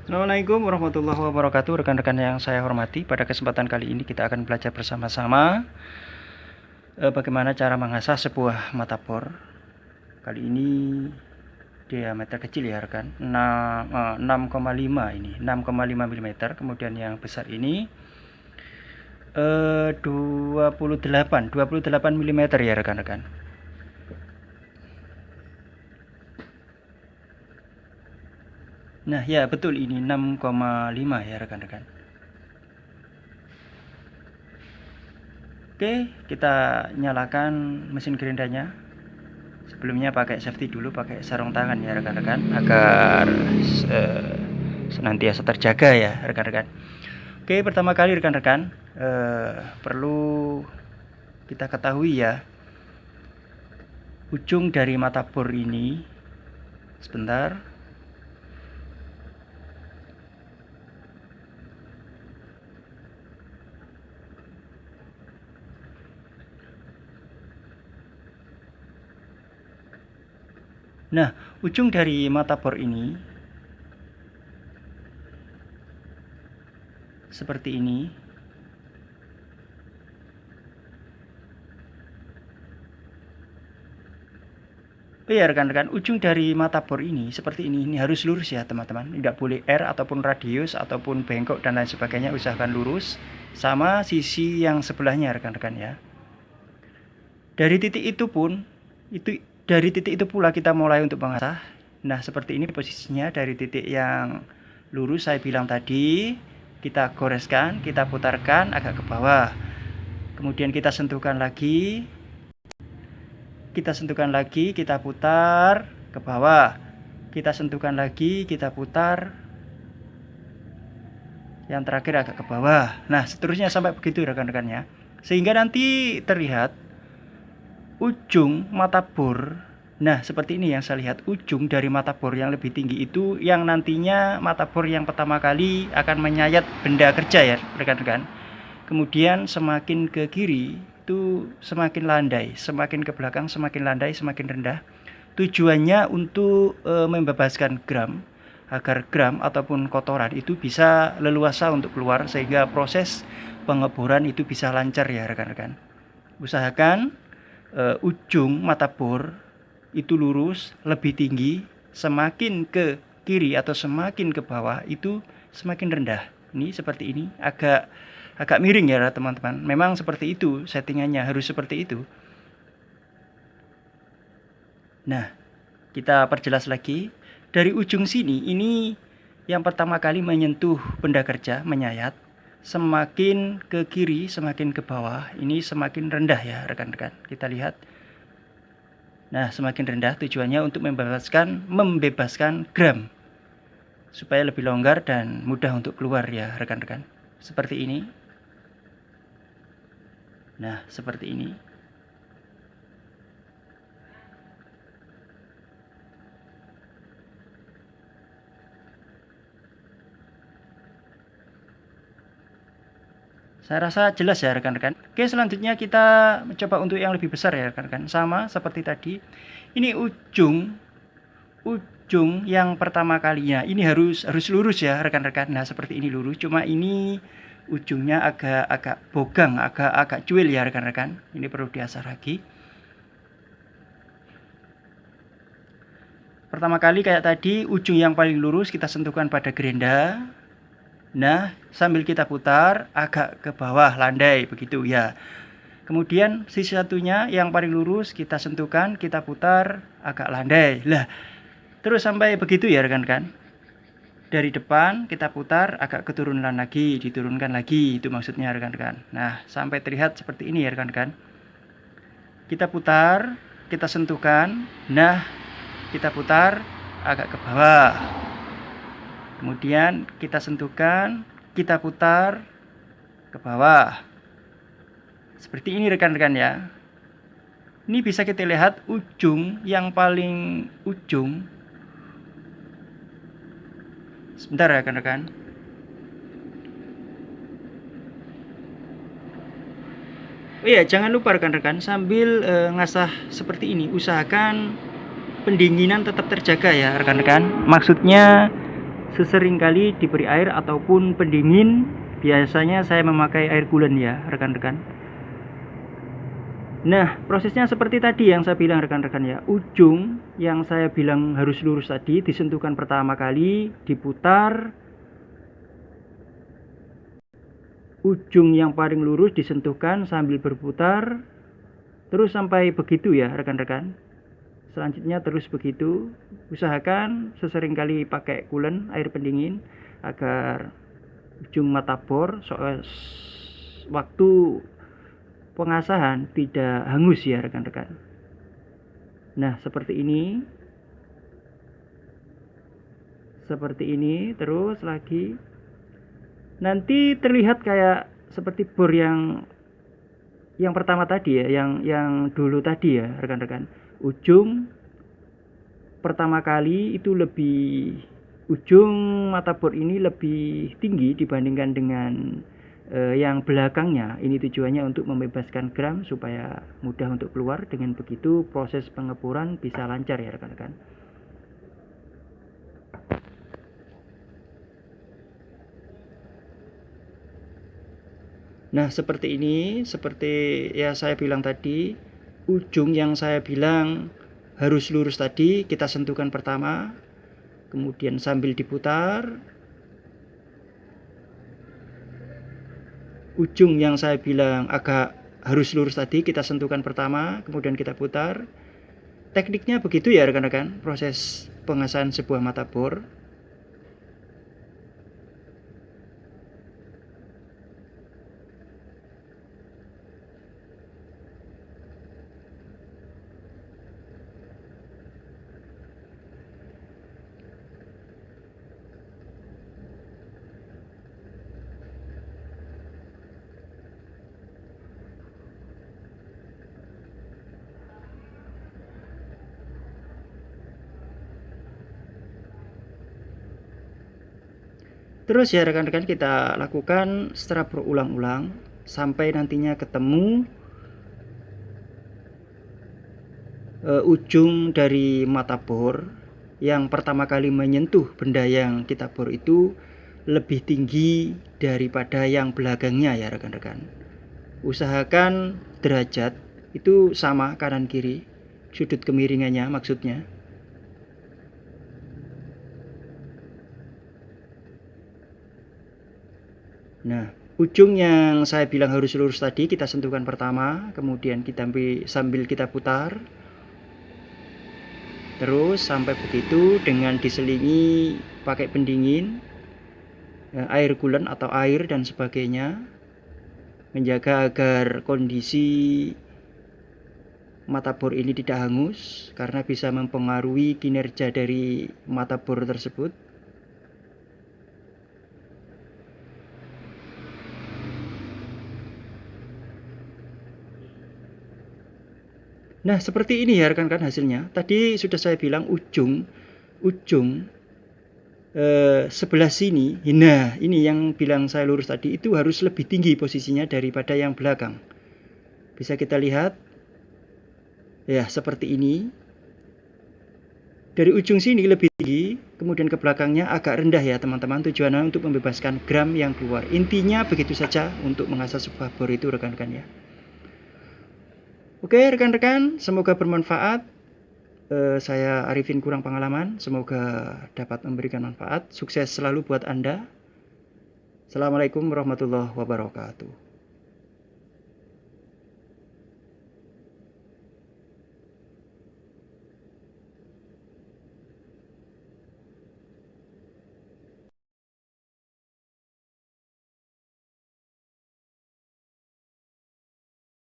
Assalamualaikum warahmatullahi wabarakatuh, rekan-rekan yang saya hormati. Pada kesempatan kali ini kita akan belajar bersama-sama bagaimana cara mengasah sebuah mata bor. Kali ini diameter kecil ya rekan, 6,5 ini 6,5 mm. Kemudian yang besar ini 28 mm ya rekan-rekan. Nah ya betul, ini 6,5 ya rekan-rekan. Oke, kita nyalakan mesin gerindanya. Sebelumnya pakai safety dulu, pakai sarung tangan ya rekan-rekan, agar senantiasa terjaga ya rekan-rekan. Oke, pertama kali rekan-rekan perlu kita ketahui ya, ujung dari mata bor ini, sebentar. Nah, ujung dari mata bor ini seperti ini. Oh ya rekan-rekan, ujung dari mata bor ini seperti ini harus lurus ya teman-teman. Tidak boleh R ataupun radius ataupun bengkok dan lain sebagainya, usahakan lurus. Sama sisi yang sebelahnya rekan-rekan ya. Dari titik itu pula kita mulai untuk mengasah. Nah seperti ini posisinya, dari titik yang lurus saya bilang tadi, kita goreskan, kita putarkan agak ke bawah. Kemudian kita sentuhkan lagi, kita putar ke bawah. Kita sentuhkan lagi, kita putar. Yang terakhir agak ke bawah. Nah seterusnya sampai begitu rekan-rekannya, sehingga nanti terlihat ujung mata bor. Nah seperti ini yang saya lihat, ujung dari mata bor yang lebih tinggi itu yang nantinya mata bor yang pertama kali akan menyayat benda kerja ya rekan-rekan. Kemudian semakin ke kiri itu semakin landai, semakin ke belakang semakin landai, semakin rendah. Tujuannya untuk membebaskan gram, agar gram ataupun kotoran itu bisa leluasa untuk keluar, sehingga proses pengeboran itu bisa lancar ya rekan-rekan. Usahakan ujung mata bor itu lurus, lebih tinggi. Semakin ke kiri atau semakin ke bawah itu semakin rendah. Ini seperti ini, agak miring ya teman-teman. Memang seperti itu settingannya, harus seperti itu. Nah kita perjelas lagi. Dari ujung sini, ini yang pertama kali menyentuh benda kerja, menyayat. Semakin ke kiri, semakin ke bawah, ini semakin rendah ya rekan-rekan. Kita lihat. Nah, semakin rendah tujuannya untuk membebaskan gram, supaya lebih longgar dan mudah untuk keluar ya rekan-rekan. Seperti ini. Nah, seperti ini. Saya rasa jelas ya rekan-rekan. Oke, selanjutnya kita mencoba untuk yang lebih besar ya rekan-rekan. Sama seperti tadi. Ini ujung yang pertama kalinya. Ini harus lurus ya rekan-rekan. Nah, seperti ini lurus. Cuma ini ujungnya agak bogang, agak cuil ya rekan-rekan. Ini perlu diasah lagi. Pertama kali kayak tadi, ujung yang paling lurus kita sentuhkan pada gerinda. Nah, sambil kita putar agak ke bawah, landai begitu ya. Kemudian sisi satunya yang paling lurus kita sentuhkan, kita putar agak landai. Lah, terus sampai begitu ya rekan-rekan. Dari depan kita putar agak keturunan lagi, diturunkan lagi, itu maksudnya rekan-rekan. Nah, sampai terlihat seperti ini ya rekan-rekan. Kita putar, kita sentuhkan. Nah, kita putar agak ke bawah. Kemudian kita sentuhkan, kita putar ke bawah. Seperti ini rekan-rekan ya. Ini bisa kita lihat ujung yang paling ujung. Sebentar ya rekan-rekan. Oh iya, jangan lupa rekan-rekan, sambil ngasah seperti ini, usahakan pendinginan tetap terjaga ya rekan-rekan. Maksudnya sesering kali diberi air ataupun pendingin. Biasanya saya memakai air coolant ya rekan-rekan. Nah, prosesnya seperti tadi yang saya bilang rekan-rekan ya. Ujung yang saya bilang harus lurus tadi disentuhkan pertama kali, diputar. Ujung yang paling lurus disentuhkan sambil berputar. Terus sampai begitu ya rekan-rekan. Selanjutnya terus begitu. Usahakan sesering kali pakai coolant, air pendingin, agar ujung mata bor waktu pengasahan tidak hangus ya rekan-rekan. Nah, seperti ini. Seperti ini, terus lagi. Nanti terlihat kayak seperti bor yang pertama tadi ya, yang dulu tadi ya rekan-rekan. Ujung pertama kali itu ujung mata bor ini lebih tinggi dibandingkan dengan yang belakangnya. Ini tujuannya untuk membebaskan gram supaya mudah untuk keluar. Dengan begitu proses pengeboran bisa lancar ya rekan-rekan. Nah, seperti ini, seperti ya saya bilang tadi, ujung yang saya bilang harus lurus tadi kita sentuhkan pertama, kemudian sambil diputar. Ujung yang saya bilang agak harus lurus tadi kita sentuhkan pertama, kemudian kita putar. Tekniknya begitu ya rekan-rekan, proses pengasahan sebuah mata bor. Terus ya rekan-rekan kita lakukan secara berulang-ulang sampai nantinya ketemu ujung dari mata bor yang pertama kali menyentuh benda yang kita bor itu lebih tinggi daripada yang belakangnya ya rekan-rekan. Usahakan derajat itu sama kanan kiri, sudut kemiringannya maksudnya. Nah, ujung yang saya bilang harus lurus tadi kita sentuhkan pertama, kemudian kita sambil kita putar. Terus sampai begitu dengan diselingi pakai pendingin, air coolant atau air dan sebagainya, menjaga agar kondisi mata bor ini tidak hangus karena bisa mempengaruhi kinerja dari mata bor tersebut. Nah, seperti ini ya rekan-rekan hasilnya. Tadi sudah saya bilang ujung sebelah sini. Nah, ini yang bilang saya lurus tadi itu harus lebih tinggi posisinya daripada yang belakang. Bisa kita lihat ya seperti ini. Dari ujung sini lebih tinggi, kemudian ke belakangnya agak rendah ya teman-teman. Tujuannya untuk membebaskan gram yang keluar. Intinya begitu saja untuk mengasah sebuah bor itu rekan-rekan ya. Oke rekan-rekan, semoga bermanfaat. Saya Arifin kurang pengalaman, semoga dapat memberikan manfaat. Sukses selalu buat Anda. Assalamualaikum warahmatullahi wabarakatuh.